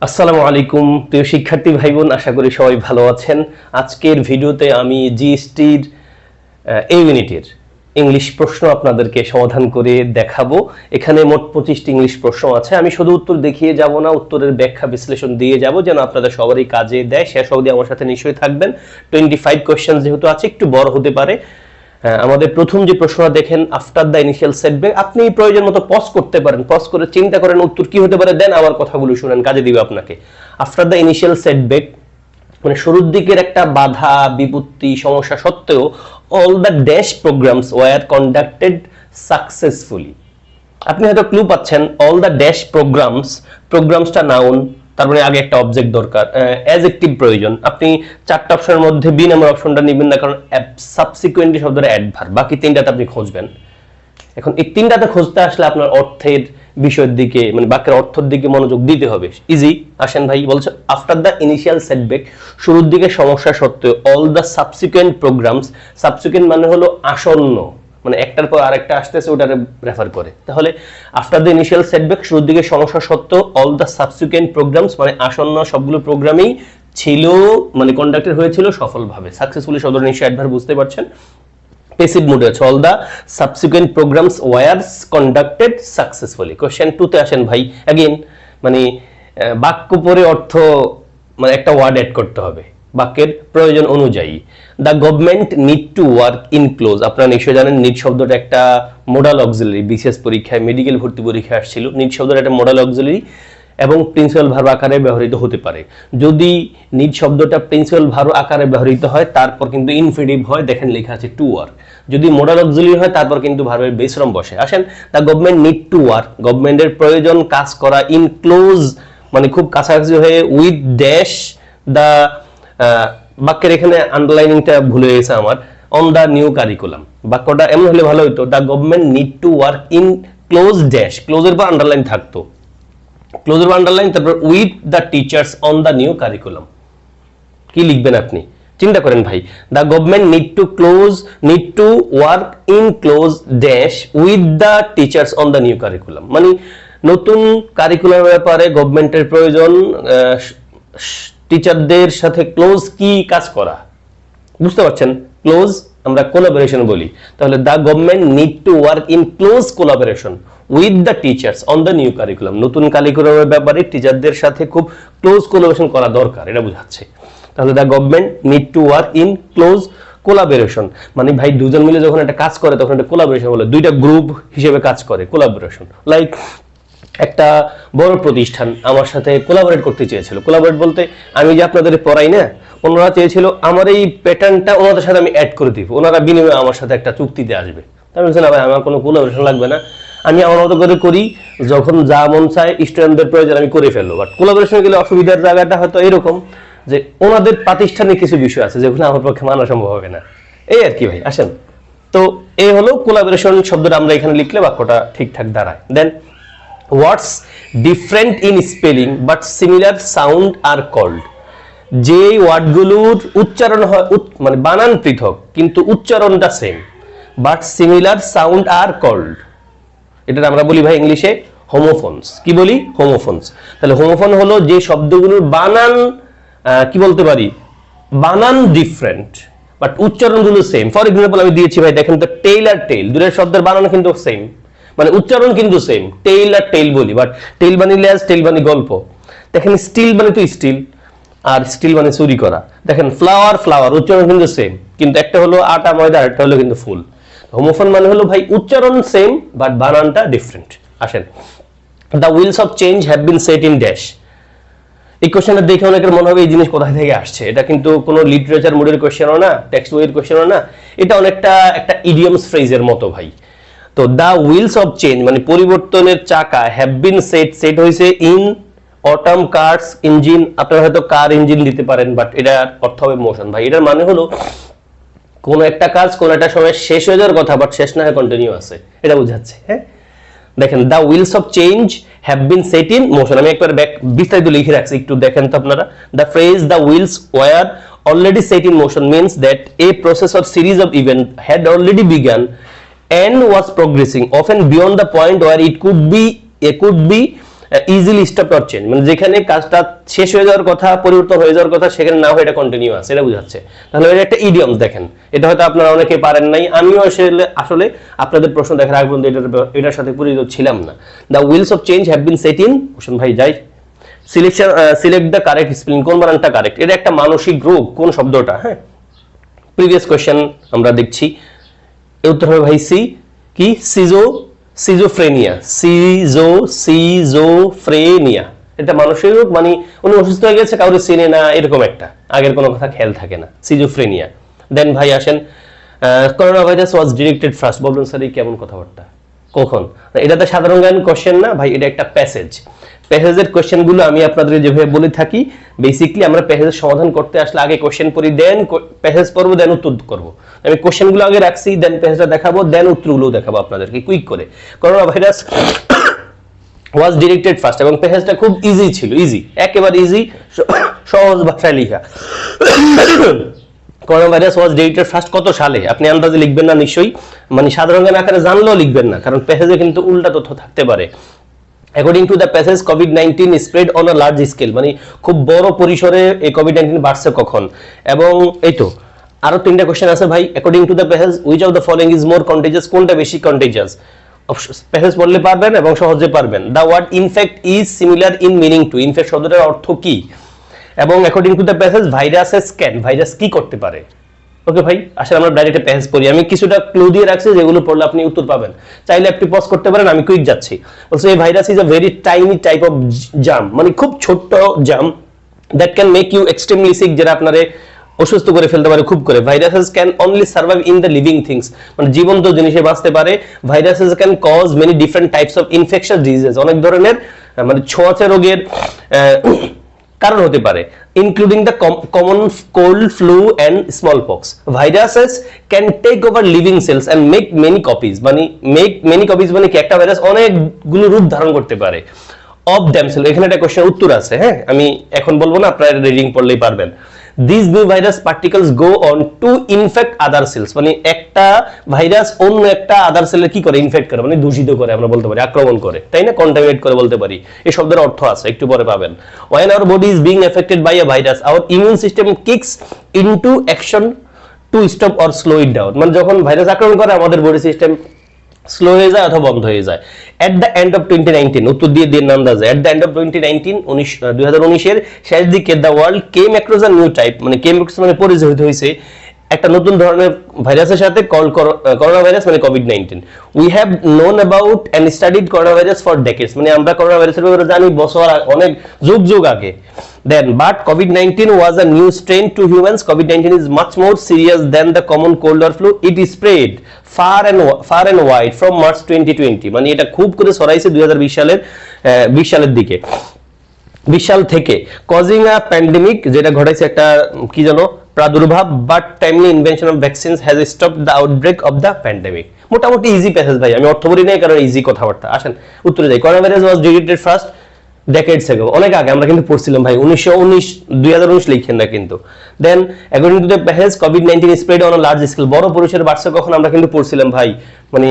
আসসালামু আলাইকুম প্রিয় শিক্ষার্থী ভাই বোন, আশা করি সবাই ভালো আছেন। আজকের ভিডিওতে আমি জিএসটির এই ইউনিটের ইংলিশ প্রশ্ন আপনাদেরকে সমাধান করে দেখাবো। এখানে মোট 25টি ইংলিশ প্রশ্ন আছে। আমি শুধু উত্তর দেখিয়ে যাব না, উত্তরের ব্যাখ্যা বিশ্লেষণ দিয়ে যাব যেন আপনাদের সবারই কাজে দেয়। শেষ অবধি আমার সাথে নিশ্চয়ই থাকবেন। 25 কোয়েশ্চেন যেহেতু আছে, একটু বড় হতে পারে। আমাদের প্রথম যে প্রশ্নটা দেখেন, আফটার দ্য ইনিশিয়াল সেটব্যাক, আপনি প্রয়োজন মতো পজ করতে পারেন, পজ করে চিন্তা করেন উত্তর কি হতে পারে, দেন আমার কথাগুলো শুনেন, কাজে দিবে আপনাকে। আফটার দ্য ইনিশিয়াল সেটব্যাক মানে শুরুর দিকের একটা বাধা বিপত্তি সমস্যা সত্ত্বেও all the dash programs were conducted successfully. আপনি হয়তো ক্লু পাচ্ছেন, অল দ্য ড্যাশ প্রোগ্রামসটা নাউন, তারপরে আগে একটা অবজেক্ট দরকার, অ্যাডজেক্টিভ প্রয়োজন। আপনি চারটা অপশনের মধ্যে বি নাম্বার অপশনটা নেবেন না, কারণ সাবসিকুয়েন্টলি শব্দটা অ্যাডভার্ব। বাকি তিনটাতে আপনি খুঁজবেন। এখন এই তিনটাতে খুঁজতে আসলে আপনার অর্থের বিষয়ের দিকে মানে বাক্যের অর্থের দিকে মনোযোগ দিতে হবে। ইজি, আসেন ভাই। বলছে আফটার দ্য ইনিশিয়াল সেটব্যাক, শুরুর দিকে সমস্যা সত্ত্বেও all the subsequent programs, subsequent মানে হলো আসন্ন, মানে একটার পর আরেকটা আসতেছে, ওটারে রেফার করে। তাহলে আফটার দ্য ইনিশিয়াল সেটব্যাক, শুরুর দিকে সমস্যা সত্ত্বেও অল দ্য সাবসিকুয়েন্ট প্রোগ্রামস মানে আসন্ন সবগুলো প্রোগ্রামই ছিল মানে কন্ডাক্টেড হয়েছিল সফলভাবে। সাকসেসফুলি শব্দটা নিশ্চয়ই অ্যাডভার্ব, বুঝতে পারছেন। প্যাসিভ মোডে আছে, all the subsequent programs were conducted successfully. Question 2 তে আসেন ভাই। अगेन মানে বাক্য পরে অর্থ মানে একটা ওয়ার্ড অ্যাড করতে হবে বাক্যের প্রয়োজন অনুযায়ী। The government need to work in close. আপনারা নিশ্চয়ই জানেন নিড শব্দটা একটা মোডাল অক্সিলারি, বিসিএস পরীক্ষায় মেডিকেল ভর্তি পরীক্ষায় আসছিল। নিড শব্দটা একটা মোডাল অক্সিলারি এবং প্রিন্সিপাল ভার্ব আকারে ব্যবহৃত হতে পারে। যদি নিড শব্দটা প্রিন্সিপাল ভার্ব আকারে ব্যবহৃত হয় তারপর কিন্তু ইনফিনিটিভ হয়, দেখেন লেখা আছে টু ওয়ার্ক। যদি মোডাল অক্সিলারি হয় তারপর কিন্তু ভার্বের বেস ফর্ম বসে। আসেন, the government need to work, গভর্নমেন্টের প্রয়োজন কাজ করা, ইন ক্লোজ মানে খুব কাছাকাছি হয়ে, উইথ ড্যাশ দ্য, বাক্যের এখানে আন্ডারলাইনিংটা ভুলে গেছে আমার, অন দ্য নিউ কারিকুলাম। বাক্যটা এমন হলে ভালো হতো, the government need to work in close dash, ক্লোজের পর আন্ডারলাইন থাকতো, ক্লোজের আন্ডারলাইন, তারপর with the teachers on the new curriculum. কি লিখবেন আপনি, চিন্তা করেন ভাই। The government need to work in close dash with the teachers on the new curriculum, মানে নতুন কারিকুলামের ব্যাপারে গভর্নমেন্টের প্রয়োজন টিচারদের সাথে ক্লোজ কি কাজ করা, বুঝতে পারছেন। ক্লোজ আমরা কোলাবোরেশন বলি। তাহলে the government need to work in close collaboration with the teachers on the new curriculum, নতুন কারিকুলামের ব্যাপারে টিচারদের সাথে খুব ক্লোজ কোলাবোরেশন করা দরকার, এটা বোঝাচ্ছে। তাহলে the government need to work in close collaboration মানে ভাই দুজন মিলে যখন একটা কাজ করে তখন একটা কোলাবোরেশন বলে, দুইটা গ্রুপ হিসেবে কাজ করে, কোলাবোরেশন। লাইক একটা বড় প্রতিষ্ঠান আমার সাথে কোলাবোরেট করতে চেয়েছিল। কোলাবোরেট বলতে আমি যে আপনাদের পড়াই না, ওনারা চেয়েছিল আমার এই প্যাটার্নটা ওনাদের সাথে আমি অ্যাড করে দিব, ওনারা বিনিময়ে আমার সাথে একটা চুক্তিতে আসবে। আমি বলছি না ভাই, আমার কোনো কোলাবোরেশন লাগবে না, আমি আমার মতো করে করি, যখন যা মন চায় স্টুডেন্টদের প্রয়োজন আমি করে ফেলবো। বাট কোলাবোরেশনে গেলে অসুবিধার জায়গাটা হয়তো এরকম যে ওনাদের প্রাতিষ্ঠানিক কিছু বিষয় আছে যেগুলো আমার পক্ষে মানা সম্ভব হবে না, এই আর কি ভাই। আসেন, তো এই হলো কোলাবোরেশন শব্দটা আমরা এখানে লিখলে বাক্যটা ঠিকঠাক দাঁড়ায়। Then words different in spelling but similar sound are called. যে ওয়ার্ডগুলোর উচ্চারণ হয় মানে বানান পৃথক কিন্তু উচ্চারণটা same, but similar sound are called, এটা আমরা বলি ভাই ইংলিশে হোমোফোনস। কি বলি? হোমোফোনস। তাহলে হোমোফোন হলো যে শব্দগুলোর বানান কি বলতে পারি, বানান ডিফারেন্ট বাট উচ্চারণগুলো সেম। ফর এক্সাম্পল আমি দিয়েছি ভাই, দেখেন তো টেইল আর টেইল, দুটোর শব্দের বানান কিন্তু সেম, মানে উচ্চারণ কিন্তু সেম। টেইল আর টেইল বলি, বাট টেইল মানে লেজ, টেইল মানে গল্প। দেখেন স্টিল মানে তো স্টিল, আর স্টিল মানে চুরি করা। দেখেন ফ্লাওয়ার, ফ্লাওয়ার উচ্চারণ কিন্তু সেম, কিন্তু একটা হলো আটা ময়দা, একটা হলো কিন্তু ফুল। হোমোফোন মানে হলো ভাই উচ্চারণ সেম বাট বানানটা ডিফারেন্ট। আসেন, the wheels of change have been set in dash. এই কোশ্চেনটা দেখে অনেকের মনে হবে এই জিনিস কোথায় থেকে আসছে, এটা কিন্তু কোনো লিটারেচার মোডের কোশ্চেনও না, টেক্সট বইয়ের কোশ্চেনও না, এটা অনেকটা একটা ইডিয়মস ফ্রেজের মতো ভাই। তো দ্য হুইলস অফ চেঞ্জ মানে পরিবর্তনের চাকা, হ্যাভ বিন সেট হয়েছে ইন অটম কার্স ইঞ্জিন। আপনারা হয়তো কার ইঞ্জিন দিতে পারেন, বাট এটার অর্থ হবে মোশন ভাই। এটার মানে হলো কোন একটা কাজ কোন একটা সময় শেষ হয়ে যাওয়ার কথা, বাট শেষ না হয়ে কন্টিনিউ আছে, এটা বোঝাচ্ছে। হ্যাঁ, দেখেন the wheels of change have been set in motion, আমি একবার বিস্তারিত লিখে রাখছি, একটু দেখেন তো আপনারা। The phrase the wheels were already set in motion means that a process or series of event had already begun and was progressing often beyond the point where it could be easily stop or change, মানে যেখানে কাজটা শেষ হয়ে যাওয়ার কথা, পরিবর্তন হয়ে যাওয়ার কথা, সেখানে না হয়ে এটা কন্টিনিউয়াস, এটা বোঝাচ্ছে। তাহলে এটা একটা ইডিয়মস। দেখেন এটা হয়তো আপনারা অনেকে পারেন নাই, আমিও আসলে আপনাদের প্রশ্ন দেখার আগে পর্যন্ত এটার সাথে পরিচিত ছিলাম না। The wheels of change have been set in motion. ভাই যাই সিলেক্ট দ্য কারেক্ট স্পেলিং, কোন বানানটা কারেক্ট? এটা একটা মানসিক রোগ, কোন শব্দটা? হ্যাঁ, প্রিভিয়াস কোশ্চেন আমরা দেখছি, উত্তর হবে ভাই সি, কি? সিজোফ্রেনিয়া। সিজোফ্রেনিয়া এটা মানসিক রোগ, মানে উনি অসুস্থ হয়ে গেছে, কাউরে চিনে না, এরকম একটা, আগের কোনো কথা খেয়াল থাকে না, সিজোফ্রেনিয়া। দেন ভাই আসেন, করোনা ভাইরাস ওয়াজ ডিটেক্টেড ফার্স্ট। বলবেন স্যার এই কেমন কথাবার্তা, কখন? এটা তো সাধারণ জ্ঞান কোশ্চেন না ভাই, এটা একটা প্যাসেজ। প্যাসেজের কোশ্চেনগুলো আমি আপনাদের যেভাবে বলে থাকি, বেসিক্যালি আমরা প্যাসেজের সমাধান করতে আসলে আগে কোশ্চেন পড়ি, দেন প্যাসেজ পড়বো, দেন উত্তর করব। আমি কোশ্চেনগুলো আগে রাখছি, দেন প্যাসেজটা দেখাবো, দেন উত্তরগুলো দেখাবো আপনাদেরকে কুইক করে। করোনা ভাইরাস ওয়াজ ডিটেক্টেড ফার্স্ট, এবং প্যাসেজটা খুব ইজি ছিল, ইজি, একেবারে ইজি, সহজ ভাষায় লেখা। করোনা ভাইরাস ওয়াজ ডিটেক্টেড ফার্স্ট কত সালে? আপনি আন্দাজে লিখবেন না নিশ্চয়ই, মানে সাধারণ জ্ঞান আকারে জানলেও লিখবেন না, কারণ প্যাসেজে কিন্তু উল্টা তথ্য থাকতে পারে। According to the passage, COVID-19 spread on a large scale, মানে খুব বড় পরিসরে এই COVID-19 বাড়ছে কখন? এবং এই তো আরো তিনটা কোশ্চেন আছে ভাই। According to the passage, which of the following is more contagious? কোনটা বেশি কন্টেজিয়াস? প্যাসেজ পড়লে পারবেন এবং সহজে পারবেন। The word infect is similar in meaning to, infect শব্দটার অর্থ কি? এবং according to the passage, viruses can, virus কি করতে পারে? ওকে ভাই, আসলে আমরা ডাইরেক্ট প্যাসেজ পড়ি, আমি কিছুটা ক্লু দিয়ে রাখছি যেগুলো পড়লে আপনি উত্তর পাবেন, চাইলে আপনি পজ করতে পারেন, আমি কুইক যাচ্ছি। বলছে এই virus is a very tiny type of germ, মানে খুব ছোট্ট germ, that can make you extremely sick, যেটা আপনারে অসুস্থ করে ফেলতে পারে খুব করে। Viruses can only survive in the living things, মানে জীবন্ত জিনিসে বাঁচতে পারে। Viruses can cause many different types of infection diseases, অনেক ধরনের মানে ছোঁয়াচে রোগের কারণ হতে পারে, including the common cold, flu and smallpox. Viruses can take over living cells and make many copies, মানে মানে কি একটা ভাইরাস অনেকগুলো রূপ ধারণ করতে পারে। অফ দ্যামসেলস, এখানে একটা কোশ্চেন উত্তর আছে, হ্যাঁ আমি এখন বলবো না, আপনারা রিডিং পড়লেই পারবেন। These new virus particles go on to infect other cells, মানে একটা ভাইরাস অন্য একটা আদার সেলে কি করে? ইনফেক্ট করে, মানে দূষিত করে, আমরা বলতে পারি আক্রমণ করে, তাই না? কন্টামিনেট করে বলতে পারি, এই শব্দের অর্থ আছে, একটু পরে পাবেন। When our body is being affected by a virus, our immune system kicks into action to stop or slow it down, মানে যখন ভাইরাস আক্রমণ করে আমাদের বডি সিস্টেম স্লো হয়ে যায় অথবা বন্ধ হয়ে যায়। এট দ্য এন্ড অফ 2019, উত্তর দিয়ে দিন আন্দাজ, এট দ্য এন্ড অফ 2019 এর শেষ দিকে the world came across a new type, মানে কেম অ্যাক্রস মানে পরিচিত হয়েছে একটা নতুন ধরনের ভাইরাসের সাথে, কল করোনা ভাইরাস মানে কোভিড-19। We have known about and studied corona virus for decades, মানে আমরা করোনা ভাইরাসের ব্যাপারে জানি বছর, অনেক যুগ আগে। Then, but COVID-19 was a new strain to humans. COVID-19 is much more serious than the common cold or flu. It is spread far and wide from March 2020. মানে এটা খুব করে ছড়াইছে 2020 সালের দিকে, 20 সাল থেকে। causing a pandemic, যেটা ঘটাইছে একটা কি জানো প্রাদুর্ভাব, but timely invention of vaccines has stopped the outbreak of the pandemic. মোটামুটি ইজি প্যাসেজ ভাই, আমি অর্থ বলি নাই কারণ ইজি কথাবার্তা। আসেন উত্তরে যাই। Corona virus was detected first decades ago, অনেক আগে আমরা কিন্তু পড়ছিলাম ভাই, 2019 লিখেন না কিন্তু। Then according to the passage, কোভিড-19 spread on a large scale, বড় পরিসরে বাড়ছে কখন? আমরা কিন্তু পড়ছিলাম ভাই, মানে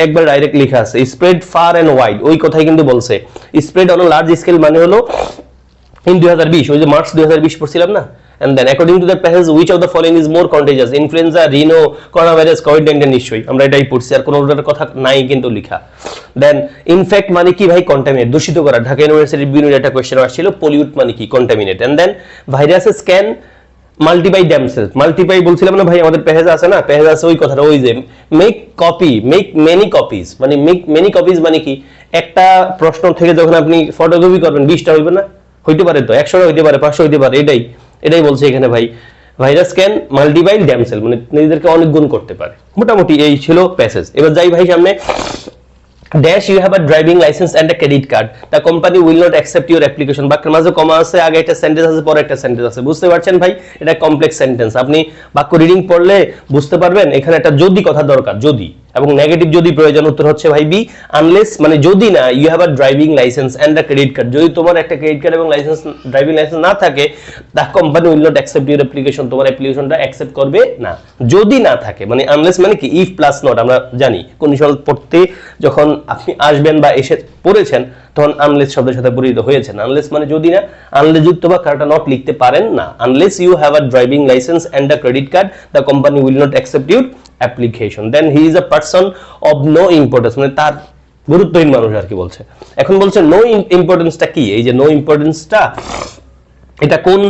একবার ডাইরেক্ট লেখা আছে, স্প্রেড ফার এন্ড ওয়াইড, ওই কথাই কিন্তু বলছে। Spread on a large scale মানে হলো ইন 2020, ওই যে মার্চ 2020 পড়ছিলাম না। And then according to the passage, which of the following is more contagious? Influenza, rhino, coronavirus, COVID-19 নিশ্চয়ই আমরা এটাই পড়ছি, আর কোনো ওটার কথা নাই কিন্তু লেখা। দেন ইনফেক্ট মানে কি ভাই? কন্টামিনেট, দূষিত করা। ঢাকা ইউনিভার্সিটির বিভিন্ন একটা কোশ্চেন আসছিল, পলিউট মানে কি? Contaminate. And then viruses can multiply themselves, multiply বলছিলাম না ভাই, আমাদের প্যাসেজ আছে না, প্যাসেজ আছে ওই কথাটা, ওই যে মেক মেনি কপিজ, মানে মেক মেনি কপিজ মানে কি? একটা প্রশ্ন থেকে যখন আপনি ফটোকপি করবেন 20টা হইবে না? হইতে পারে তো, 100টা হইতে পারে, 500 হইতে পারে, এটাই বলছে এখানে ভাই। ভাইরাস ক্যান মাল্টিপ্লাই দ্যামসেলস, মানে নিজেদেরকে অনেক গুণ করতে পারে। মোটামুটি এই ছিল প্যাসেজ। এবার যাই ভাই সামনে। Dash you have a driving licence and a credit card, the company will not accept your application. বাক্যের মাঝে কমা আছে, আগে একটা সেন্টেন্স আছে, পরে একটা সেন্টেন্স আছে, বুঝতে পারছেন ভাই? এটা কমপ্লেক্স সেন্টেন্স, আপনি বাক্য রিডিং পড়লে বুঝতে পারবেন। এখানে একটা যদি কথা দরকার, যদি এবং নেগেটিভ যদি প্রয়োজন উত্তর হচ্ছে ভাই বি, আনলেস মানে যদি না you have a driving licence and a credit card, যদি তোমার একটা ক্রেডিট কার্ড এবং লাইসেন্স ড্রাইভিং লাইসেন্স না থাকে, the company will not accept your application, তোমার অ্যাপ্লিকেশনটা অ্যাকসেপ্ট করবে না। যদি না থাকে মানে আনলেস মানে কি ইফ প্লাস নট, আমরা জানি কন্ডিশনাল পড়তে যখন আপনি আসবেন বা এসে পড়েছেন তখন আনলেস শব্দের সাথে পরিচিত হয়েছেন। আনলেস মানে যদি না, আনলেস যুক্ত বা কারটা নট লিখতে পারেন না। Unless you have a driving licence and a credit card, the company will not accept your application, then he is a person of no importance, মানে তার গুরুত্বহীন মানুষ আর কি বলছে। এখন বলছে নো ইম্পর্টেন্সটা কি? এই যে নো ইম্পর্টেন্সটা এটা কোন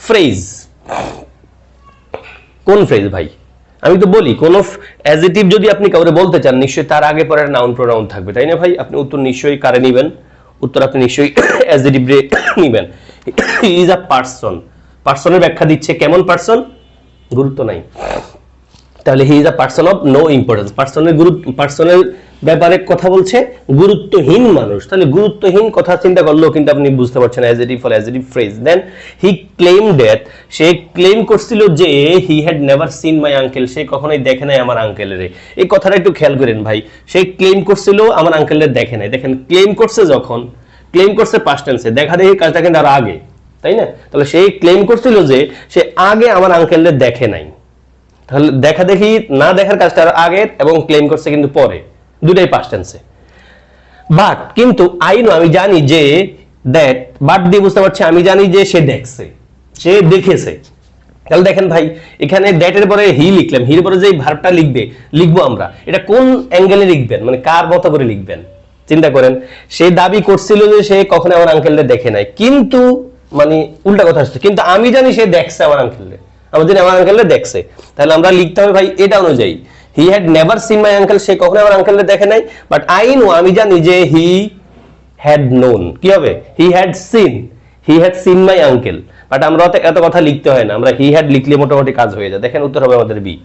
ফ্রেজ, কোন ফ্রেজ ভাই? আমি তো বলি কোন অ্যাডজেক্টিভ যদি আপনি কাউরে বলতে চান নিশ্চয়ই তার আগে পরে নাউন প্রোনাউন থাকবে, তাই না ভাই? আপনি উত্তর নিশ্চয়ই কারে নেবেন? উত্তর আপনি নিশ্চয়ই অ্যাডজেক্টিভ রে নেবেন। হি ইজ আ পারসন, পারসনের ব্যাখ্যা দিচ্ছে কেমন পারসন? গুরুত্ব নাই। তাহলে he is a person of no importance, পার্সনের ব্যাপারে কথা বলছে গুরুত্বহীন মানুষ। তাহলে গুরুত্বহীন কথা চিন্তা করলেও কিন্তু আপনি বুঝতে পারছেন adjective for adjective phrase. Then he claim that, সে ক্লেম করছিল যে he had never seen my uncle, সে কখনোই দেখে নাই আমার আঙ্কেলের। এই কথাটা একটু খেয়াল করেন ভাই, সে ক্লেম করছিল আমার আঙ্কেলের দেখে নাই। দেখেন ক্লেম করছে, যখন ক্লেম করছে পাস্ট টেন্সে, দেখা দেখি কাজটা কিন্তু আর আগে, তাই না? তাহলে সে ক্লেম করছিল যে সে আগে আমার আঙ্কেলের দেখে নাই। তাহলে দেখা দেখি না দেখার কাজটা আগের এবং ক্লেম করছে কিন্তু পরে, দুটাই পাস্ট টেন্সে। বাট কিন্তু আই নো, আমি জানি যে, দ্যাট বাট দিয়ে বুঝতে পারছি আমি জানি যে সে দেখছে, সে দেখেছে। তাহলে দেখেন ভাই এখানে দ্যাট এর পরে হি লিখলাম, হির পরে যে ভার্বটা লিখবো আমরা, এটা কোন অ্যাঙ্গেলে লিখবেন, মানে কার মতো করে লিখবেন? চিন্তা করেন, সে দাবি করছিল যে সে কখনো আমার আঙ্কেলকে দেখে নাই, কিন্তু মানে উল্টা কথা আসছে, কিন্তু আমি জানি সে দেখছে আমার আঙ্কেলকে, আমার জানি আমার আঙ্কেলকে দেখছে। তাহলে আমরা লিখতে হবে ভাই এটা অনুযায়ী, he had never seen my uncle, সে কখনো আমার আঙ্কেলকে দেখে নাই, বাট আই নো, আমি জানি যে হি হ্যাড নোন, কি হবে? He had seen my uncle. But আমরা এত কথা লিখতে হয় না, আমরা হি হ্যাড লিখলে মোটামুটি কাজ হয়ে যায়। দেখেন উত্তর হবে আমাদের বি।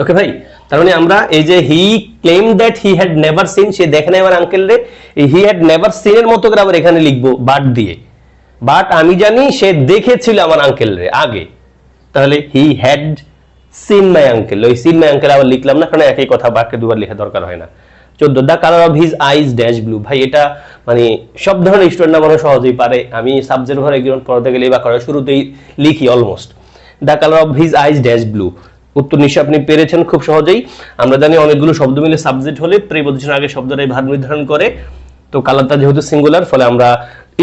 ওকে ভাই, তার মানে আমরা এই যে he claim that he had never seen, সে দেখে নাই আমার আঙ্কেল রে, এই হি হ্যাড নেভার সিন এর মতো করে আবার এখানে লিখবো বাট দিয়ে, বাট আমি জানি সে দেখেছিল আমার আঙ্কেল রে আগে। তাহলে he had seen my uncle, ওই সিন মাই আঙ্কেল আবার লিখলাম না, কারণ একই কথা বাক্যে দুবার লেখা দরকার হয় না। 14 the colour of his eyes dash blue. ভাই এটা মানে সব ধরনের স্টুডেন্টরা মনে সহজেই পারে, আমি সাবজেক্ট ভরে এগ্রিমেন্ট পড়াতে গেলে বা করার শুরুতেই লিখি almost, the colour of his eyes dash blue. উত্তর নিশ্চয় আপনি পেরেছেন খুব সহজেই। আমরা জানি অনেকগুলো শব্দ মিলে সাবজেক্ট হলে প্রিপজিশন আগে শব্দটাই ভার নির্ধারণ করে, তো কালারটা যেহেতু সিঙ্গুলার ফলে আমরা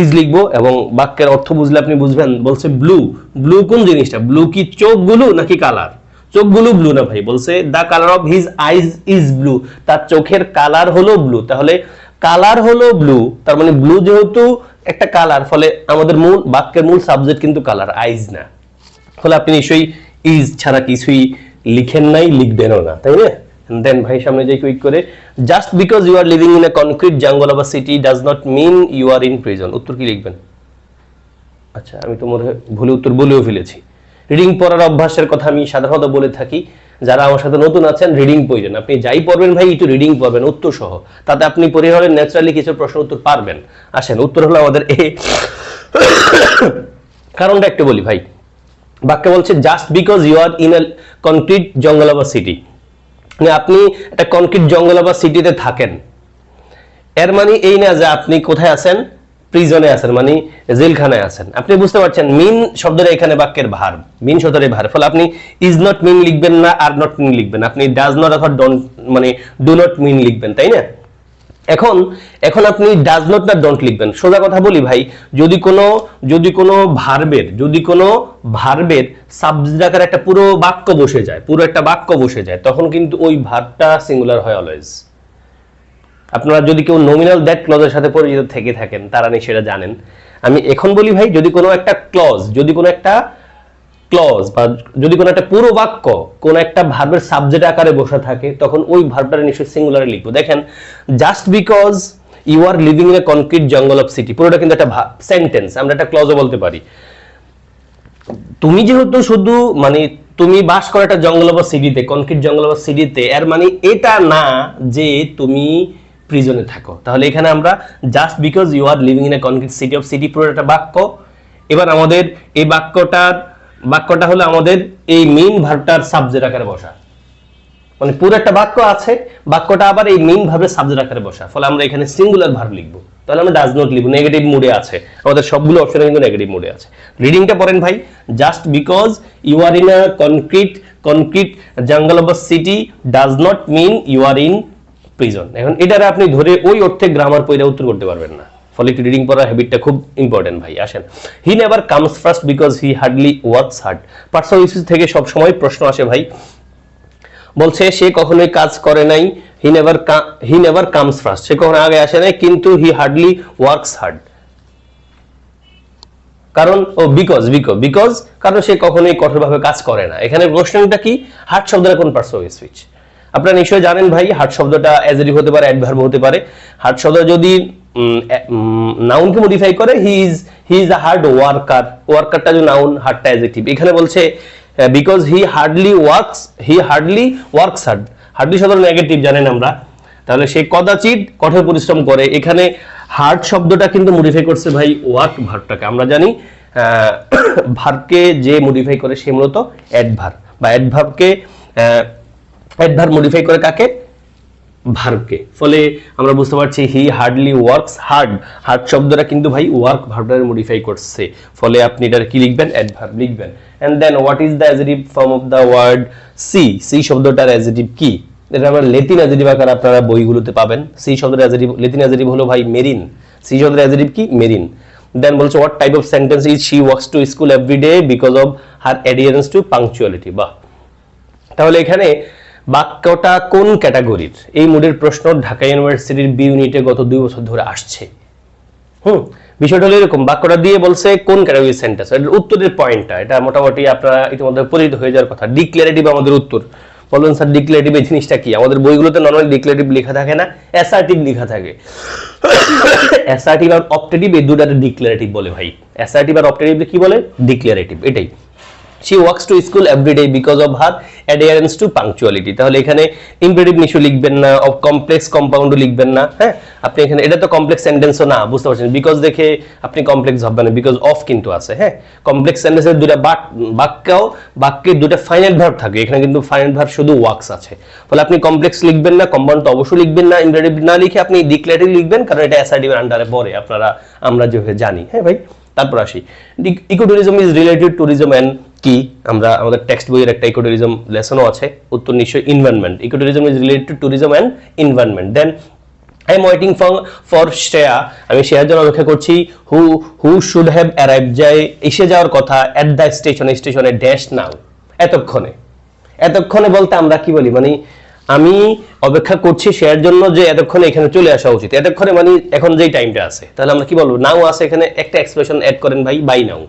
ইজ লিখবো এবং বাক্যের অর্থ বুঝলে আপনি বুঝবেন। বলছে ব্লু, ব্লু কোন জিনিসটা? ব্লু কি চোখগুলো নাকি কালার? চোখগুলো ব্লু না ভাই, বলছে the colour of his eyes is blue, তার চোখের কালার হলো ব্লু। তাহলে কালার হলো ব্লু, তার মানে ব্লু যেহেতু একটা কালার, ফলে আমাদের মূল বাক্যের মূল সাবজেক্ট কিন্তু কালার, আইজ না। ফলে আপনি নিশ্চয়ই ইজ ছাড়া কিছুই লিখেন নাই, লিখবেনও না, তাই না? দেন ভাই সামনে যে কুইক করে, just because you are living in a concrete jungle of a city does not mean you are in prison. উত্তর কি লিখবেন? আচ্ছা আমি তো মনে হয় ভুলে উত্তর বলেও ফেলেছি। রিডিং পড়ার অভ্যাসের কথা আমি সাধারণত বলে থাকি, যারা আমার সাথে নতুন আছেন রিডিং পড়বেন, আপনি যাই পড়বেন ভাই একটু রিডিং পড়বেন উত্তর সহ, তাতে আপনি পরিহারে ন্যাচারালি কিছু প্রশ্ন উত্তর পারবেন। আসেন উত্তর হলো আমাদের এ। কারণটা একটু বলি ভাই, বাক্য বলছে just because you are in a concrete jungle of a city, মানে আপনি একটা কনক্রিট জঙ্গল অফ আ সিটিতে থাকেন, এর মানে এই না যে আপনি কোথায় আছেন? প্রিজনে আছেন, মানে জেলখানায় আছেন। আপনি বুঝতে পারছেন মিন শব্দটা এখানে বাক্যের ভার্ব, মিন শব্দের ভার্ব, ফলে আপনি ইজ নট মিন লিখবেন না, আর নট মিন লিখবেন, আপনি ডাজ নট অথবা ডোন্ট মানে ডু নট মিন লিখবেন, তাই না? এখন আপনি ডাজ নট না ডোন্ট লিখবেন। সোজা কথা বলি ভাই, যদি কোনো ভার্বের সাবজেক্ট আকারে একটা পুরো বাক্য বসে যায়, পুরো একটা বাক্য বসে যায়, তখন কিন্তু ওই ভার্বটা সিঙ্গুলার হয় অলওয়েজ। আপনারা যদি কেউ নমিনাল দ্যাট ক্লজের সাথে পরিচিত থেকে থাকেন তারা নিশ্চয়ই সেটা জানেন। আমি এখন বলি ভাই, যদি কোনো একটা ক্লজ বা যদি কোনো একটা পুরো বাক্য কোন একটা ভার্বের সাবজেক্ট আকারে বসে থাকে, তখন ওই ভার্বটা নিশ্চয়ই সিঙ্গুলারে লিখবো। দেখেন just because you are living in a concrete jungle of city, পুরোটা কিন্তু একটা সেন্টেন্স, আমরা একটা ক্লজও বলতে পারি। তুমি যেহেতু শুধু মানে তুমি বাস করো একটা জঙ্গল অফ সিটিতে, কনক্রিট জঙ্গল অফ সিটিতে, এর মানে এটা না যে তুমি প্রিজনে থাকো। তাহলে এখানে আমরা just because you are living in a concrete city of city, পুরো একটা বাক্য। এবার আমাদের এই বাক্যটা হলো আমাদের এই মেইন ভার্বটার সাবজেক্ট আকারে বসা, মানে পুরো একটা বাক্য আছে, বাক্যটা আবার এই মেইন ভাবে সাবজেক্ট আকারে বসা, ফলে আমরা এখানে সিঙ্গুলার ভার্ব লিখবো, তাহলে আমরা ডাজ নট লিখবো, নেগেটিভ মুডে আছে, আমাদের সবগুলো অপশনে কিন্তু নেগেটিভ মুডে আছে। রিডিংটা পড়েন ভাই। Just because you are in a concrete jungle of a city does not mean you are in prison. এখন এটারে আপনি ধরে ওই অর্থে গ্রামার পড়ে উত্তর করতে পারবেন না, ফলে একটু রিডিং পড়ার হ্যাবিটটা খুব ইম্পর্টেন্ট ভাই। আসেন, he never comes first because he hardly works hard. Parts of speech থেকে সব সময় প্রশ্ন আসে ভাই, বলছে সে কখনোই কাজ করে নাই, হি নেভার কামস ফার্স্ট, সে কখনো আগে আসে নাই, কিন্তু হি হার্ডলি ওয়ার্কস হার্ড, কারণ বিকজ কারণ সে কখনোই কঠোরভাবে কাজ করে না। এখানে প্রশ্নটা কি, হার্ড শব্দটা কোন পার্টস অফ স্পিচ? আপনারা নিশ্চয়ই জানেন ভাই, হার্ড শব্দটা অ্যাডজেক্টিভ হতে পারে, অ্যাডভার্ব হতে পারে। হার্ড শব্দ যদি নাউনকে মডিফাই করে, he is a hard worker, ওয়ার্কারটা যে নাউন, হার্ডটা অ্যাডজেক্টিভ। এখানে বলছে because he hardly works hard, hardly শব্দ নেগেটিভ জানেন আমরা, তাহলে সে কদাচিৎ কঠোর পরিশ্রম করে। এখানে হার্ড শব্দটা কিন্তু মডিফাই করছে ভাই ওয়ার্ক ভার্বটাকে। আমরা জানি ভার্বকে যে মডিফাই করে সে মূলত অ্যাডভার্ব, বা অ্যাডভার্ব মডিফাই করে কাকে? ভার্বকে। ফলে আমরা বুঝতে পারছি হি হার্ডলি ওয়ার্কস হার্ড, হার্ড শব্দটা কিন্তু ভাই ওয়ার্ক ভার্বটাকে মডিফাই করছে, ফলে আপনি এটা কি লিখবেন? অ্যাডভার্ব লিখবেন। And then what is the adjective form of the word sea শব্দটার অ্যাডজেক্টিভ কি? এটা আমরা লেটিন অ্যাডজেক্টিভ আকারে আপনারা বইগুলোতে পাবেন। সি শব্দের অ্যাডজেক্টিভ, লেটিন অ্যাডজেক্টিভ হলো ভাই মেরিন। সি শব্দের অ্যাডজেক্টিভ কি? মেরিন। দেন বলছে what type of sentence is she works to school every day because of her adherence to punctuality. বাহ, তাহলে এখানে বাক্যটা কোন ক্যাটাগরির? এই মুডের প্রশ্ন ঢাকা ইউনিভার্সিটির বি ইউনিটে গত 2 বছর ধরে আসছে। বিষয়টা হলো এরকম, বাক্যটা দিয়ে বলছে কোন ক্যাটাগরির সেন্টেন্স। এর উত্তরের পয়েন্টটা এটা মোটামুটি আপনারা ইতিমধ্যে পরিচিত হয়ে যাওয়ার কথা। ডিক্লারেটিভ আমাদের উত্তর। বলবেন স্যার ডিক্লারেটিভ এই জিনিসটা কি? আমাদের বইগুলোতে নরমালি ডিক্লারেটিভ লেখা থাকে না, অ্যাসার্টিভ লেখা থাকে। অ্যাসার্টিভ আর অপটেটিভ এই দুটাতে ডিক্লারেটিভ বলে ভাই। অ্যাসার্টিভ আর অপটেটিভ কি বলে? ডিক্লারেটিভ। এটাই she walks to school every day because of her adherence to punctuality। তাহলে এখানে ইম্পারেটিভ নিশ্চয় লিখবেন না, অফ কমপ্লেক্স কম্পাউন্ডও লিখবেন না। হ্যাঁ, আপনি এখানে এটা তো কমপ্লেক্স সেন্টেন্সও না, বুঝতে পারছেন? বিকজ দেখে আপনি কমপ্লেক্স ভাববেন না, বিকজ অফ কিন্তু আছে। হ্যাঁ, কমপ্লেক্স সেন্টেন্সের দুটো বাক্যে দুটো ফাইনাল ভার্ব থাকে, এখানে কিন্তু ফাইনাল ভার্ব শুধু ওয়ার্কস আছে। ফলে আপনি কমপ্লেক্স লিখবেন না, কম্পাউন্ড তো অবশ্যই লিখবেন না, ইম্পারেটিভ না লিখে আপনি ডিক্লারেটিভ লিখবেন, কারণ এটা অ্যাসার্টিভের আন্ডারে পড়ে, আমরা যেভাবে জানি। হ্যাঁ ভাই, তারপর আসি, ইকোটুরিজম ইজ রিলেটেড ট্যুরিজম এন্ড কি? আমরা আমাদের টেক্সট বইয়ের একটা ইকোটুরিজম লেসনও আছে, উত্তর নিশ্চয় environment. Ecotourism is related to tourism and environment. Then I am waiting for Shreya, আমি শ্রেয়ার জন্য অপেক্ষা করছি। হু শুড হ্যাভ অ্যারাইভড, যায় এসে যাওয়ার কথা, এট দ্য স্টেশনে ড্যাশ নাও, এতক্ষণে বলতে আমরা কি বলি? মানে আমি অপেক্ষা করছি শ্রেয়ার জন্য যে এতক্ষণে এখানে চলে আসা উচিত। এতক্ষণে মানে এখন যেই টাইমটা আছে, তাহলে আমরা কি বলবো? নাও আছে, এখানে একটা এক্সপ্রেশন অ্যাড করেন ভাই, বাই নাও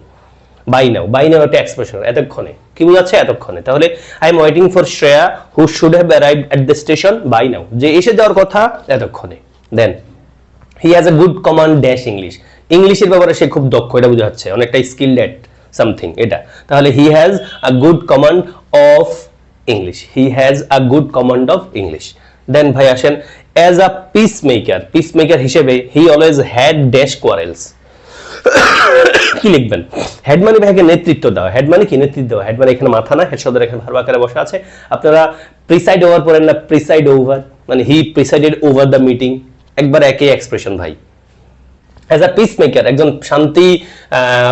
একটা এক্সপ্রেশন, এতক্ষণে কি বোঝাচ্ছে? এতক্ষণে। তাহলে I am waiting for Shreya who should have arrived at the station by now, যে এসে যাওয়ার কথা এতক্ষণে। Then he has a good command dash English, ইংলিশের ব্যাপারে সে খুব দক্ষ, এটা বোঝাচ্ছে অনেকটা স্কিলড এট সামথিং এটা। তাহলে he has a good command of English, then ভাই আসেন, অ্যাজ আ পিসমেকার হিসেবে he always had dash quarrels. কি লিখবেন? হেড মানে ভাইকে নেতৃত্ব দেওয়া। হেড মানে কি? নেতৃত্ব দেওয়া। হেড মানে এখানে মাথা না, হেড শব্দের এখানে ভার্ব আকারে বসা আছে। আপনারা প্রিসাইড ওভার পড়েন না, প্রিসাইড ওভার মানে হি প্রিসাইডেড ওভার দ্য মিটিং, একবার একই এক্সপ্রেশন ভাই। অ্যাজ আ পিসমেকার, একজন শান্তি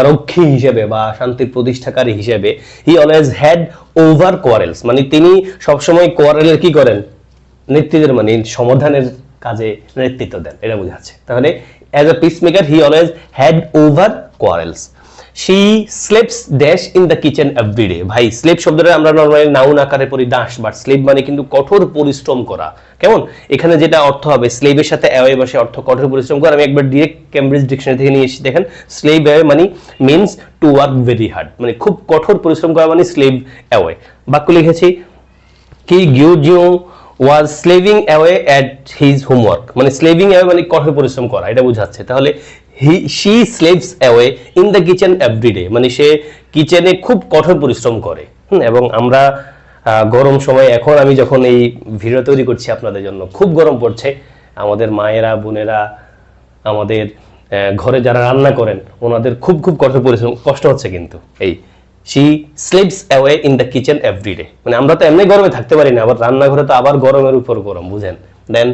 রক্ষী হিসেবে বা শান্তির প্রতিষ্ঠাকারী হিসেবে, he always had over quarrels, মানে তিনি সবসময় কোয়ারেলের কি করেন? নেতৃত্বের মানে সমাধানের কাজে নেতৃত্ব দেন, এটা বোঝাচ্ছে। তাহলে as a peacemaker he always had over quarrels. She sleeps dash in the kitchen every day. ভাই স্লেপ শব্দটা আমরা নরমালি নাউন আকারে পড়ি দাস, বাট স্লেপ মানে কিন্তু কঠোর পরিশ্রম করা। কেমন? এখানে যেটা অর্থ হবে, স্লেভের সাথে অ্যাওয়ে বসে অর্থ কঠোর পরিশ্রম করা। আমি একবার ডিরেক্ট ক্যামব্রিজ ডিকশনারি থেকে নিয়ে এসেছি, দেখেন স্লেভ অ্যাওয়ে মানে means to work very hard, মানে খুব কঠোর পরিশ্রম করা মানে স্লেভ অ্যাওয়ে। বাক্য লিখেছি কি গিউ was slaving away at his homework, মানে slaving away মানে কঠোর পরিশ্রম করা, এটা বোঝাচ্ছে। তাহলে she slaves away in the kitchen every day, মানে সে কিচেনে খুব কঠোর পরিশ্রম করে। এবং আমরা গরম সময়, এখন আমি যখন এই ভিডিও তৈরি করছি আপনাদের জন্য, খুব গরম পড়ছে, আমাদের মায়েরা বোনেরা আমাদের ঘরে যারা রান্না করেন ওনাদের খুব কঠোর পরিশ্রম, কষ্ট হচ্ছে কিন্তু এই she slips away in the kitchen everyday, মানে আমরা তো এমনি গরমে থাকতে পারি না, আবার রান্নাঘরে তো আবার গরমের উপর গরম, বুঝেন। Then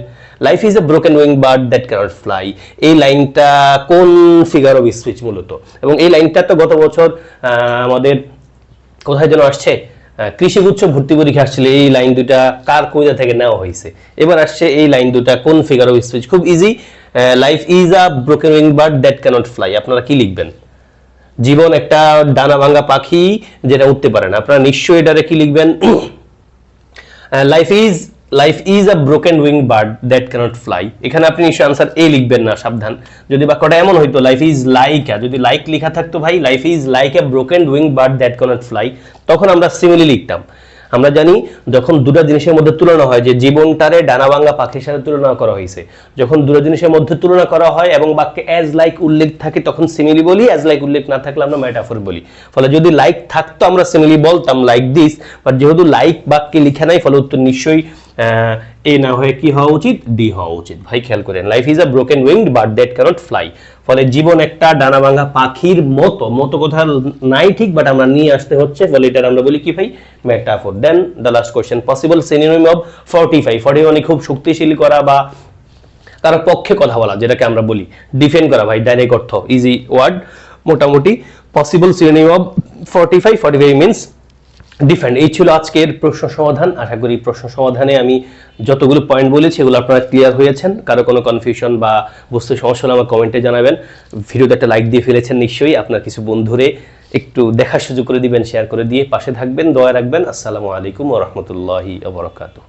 life is a broken wing bird that cannot fly, এই লাইনটা কোন ফিগার অফ স্পিচ মূলত, এবং এই লাইনটা তো গত বছর আমাদের কোথায় যেন আসছে, কৃষিগুচ্ছ ভর্তি পরীক্ষা আসছিল, এই লাইন দুটা কার কবিতা থেকে নেওয়া হয়েছে। এবার আসছে এই লাইন দুটা কোন ফিগার অফ স্পিচ, খুব easy. Life is a broken wing bird that cannot fly, আপনারা কি লিখবেন? জীবন একটা ডানা ভাঙা পাখি যেটা উঠতে পারে না, আপনারা নিশ্চয়ই এটারে কি লিখবেন? Life is a broken wing bird that cannot fly, এখানে আপনি নিশ্চয় আনসার এ লিখবেন না, সাবধান। যদি বাক্যটা এমন হইতো লাইফ ইজ লাইক, যদি লাইক লেখা থাকতো ভাই, life is like a broken wing bird that cannot fly, তখন আমরা সিমিলি লিখতাম। আমরা জানি যখন দুটো জিনিসের মধ্যে তুলনা হয়, যে জীবনটারে ডানা ভাঙা পাখির সাথে তুলনা করা হয়েছে, যখন দুটো জিনিসের মধ্যে তুলনা করা হয় এবং বাক্যে অ্যাজ লাইক উল্লেখ থাকে তখন সিমিলি বলি, অ্যাজ লাইক উল্লেখ না থাকলে আমরা মেটাফর বলি। ফলে যদি লাইক থাকতো আমরা সিমিলি বলতাম লাইক দিস, বাট যেহেতু লাইক বাক্যে লিখা নাই, ফলে উত্তর নিশ্চয়ই এ না হয়ে কি হওয়া উচিত? ডি হওয়া উচিত। ভাই খেয়াল করেন, life is a broken winged bird that cannot fly, ফলে জীবন একটা ডানা ভাঙা পাখির মতো, মতো কথা নাই ঠিক, বাট আমরা নিয়ে আসতে হচ্ছে, ফলে এটা আমরা বলি কি ভাই? Metaphor. Then the last question, possible synonym of 45, 40 মানে খুব শক্তিশালী করা বা কারো পক্ষে কথা বলা, যেটাকে আমরা বলি ডিফেন্ড করা, ভাই ডাইরেক্ট অর্থ, ইজি ওয়ার্ড মোটামুটি। Possible synonym of 45 means defend. এই ছিল আজকের প্রশ্ন সমাধান। আশা করি প্রশ্ন সমাধানে আমি যতগুলো পয়েন্ট বলেছি এগুলো আপনারা ক্লিয়ার হয়েছেন। কারো কোনো কনফিউশন বা বুঝতে সমস্যা হলে আমার কমেন্টে জানাবেন। ভিডিওতে একটা লাইক দিয়ে ফেলেছেন নিশ্চয়ই, আপনার কিছু বন্ধুরে একটু দেখার সুযোগ করে দিবেন, শেয়ার করে দিয়ে পাশে থাকবেন, দোয়া রাখবেন। আসসালামু আলাইকুম ওয়া রাহমাতুল্লাহি ওয়া বারাকাতুহু।